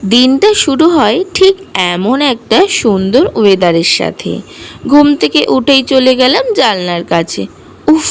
দিনটা শুরু হয় ঠিক এমন একটা সুন্দর ওয়েদারের সাথে। ঘুম থেকে উঠেই চলে গেলাম জানলার কাছে। উফ,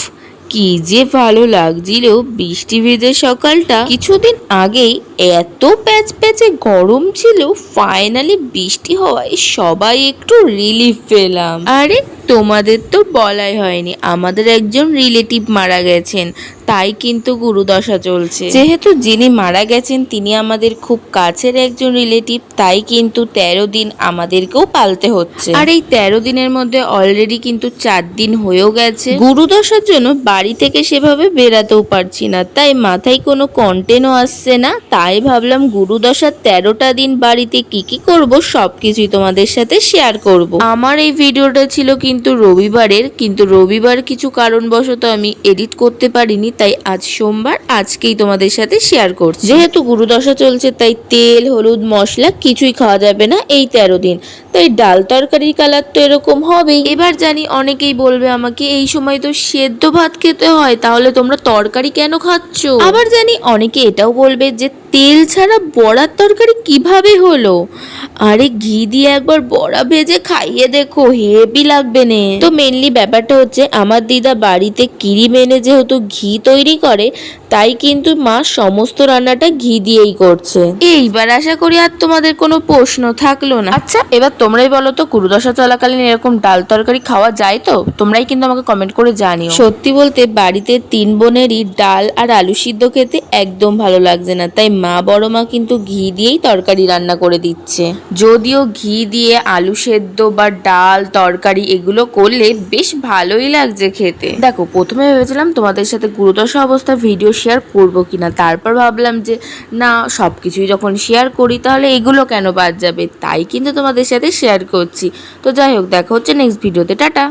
কি যে ভালো লাগছিল! বৃষ্টি ভেজে সকালটা। কিছুদিন আগেই এত প্যাচ প্যাচে গরম ছিল, ফাইনালি বৃষ্টি হওয়ায় সবাই একটু রিলিফ পেলাম। আরে তোমাদের তো বলাই হয়নি, আমাদের একজন রিলেটিভ মারা গেছেন, তাই কিন্তু গুরুদশা চলছে। যেহেতু যিনি মারা গেছেন তিনি আমাদের খুব কাছের একজন রিলেটিভ, তাই কিন্তু 13 দিন আমাদেরকেও পালতে হচ্ছে। আর এই 13 দিনের মধ্যে অলরেডি কিন্তু 4 দিন হয়েও গেছে। গুরুদশার জন্য বাড়ি থেকে সেভাবে বেরাতেও পারছি না, তাই মাথায় কোনো কন্টেন্টও আসছে না। তাই ভাবলাম গুরুদশার 13টা দিন বাড়িতে কি কি করব সবকিছুই তোমাদের সাথে শেয়ার করব। আমার এই ভিডিওটা ছিল কিন্তু রবিবারের, কিন্তু রবিবার কিছু কারণবশত আমি এডিট করতে পারিনি, তাই আজ সোমবার, আজকেই তোমাদের সাথে শেয়ার করছি। যেহেতু গুরুদশা চলছে তাই তেল হলুদ মশলা কিছুই খাওয়া যাবে না এই 13 দিন, তাই ডাল তরকারির কালার তো এরকম হবেই। এবার জানি অনেকেই বলবে আমাকে এই সময় তো সেদ্ধ ভাত খেতে হয়, তাহলে তোমরা তরকারি কেন খাচ্ছ? আবার জানি অনেকে এটাও বলবে যে তেল ছাড়া বড়ার তরকারি কিভাবে হলো। আরে ঘি দিয়ে একবার বড়া ভেজে খাইয়ে দেখো, হেভি লাগবে নে। তো মেনলি ব্যাপারটা হচ্ছে আমার দিদা বাড়িতে কিরিম এনে যেহেতু ঘি তৈরি করে, তাই কিন্তু মা সমস্ত রান্নাটা ঘি দিয়েই করছে। এইবার আশা করি আর তোমাদের কোনো প্রশ্ন থাকলো না। আচ্ছা এবার তোমরাই বলো তো, গুরুদশা চলাকালীন এরকম ডাল তরকারি খাওয়া যায় তো? তোমরাই কিন্তু আমাকে কমেন্ট করে জানিও। সত্যি বলতে বাড়িতে 3 বোনেরই ডাল আর আলু সিদ্ধ খেতে একদম ভালো লাগছে না, তাই মা বড় মা কিন্তু ঘি দিয়েই তরকারি রান্না করে দিচ্ছে। যদিও ঘি দিয়ে আলু সেদ্ধ বা ডাল তরকারি এগুলো করলে বেশ ভালোই লাগছে খেতে। দেখো প্রথমে ভেবেছিলাম তোমাদের সাথে গুরুদশা অবস্থা ভিডিও শেয়ার করবো কিনা, তারপর ভাবলাম যে না, সবকিছুই যখন শেয়ার করি তাহলে এগুলো কেন বাদ যাবে, তাই কিন্তু তোমাদের সাথে শেয়ার করছি। তো যাই হোক, দেখা হচ্ছে নেক্সট ভিডিওতে। টাটা।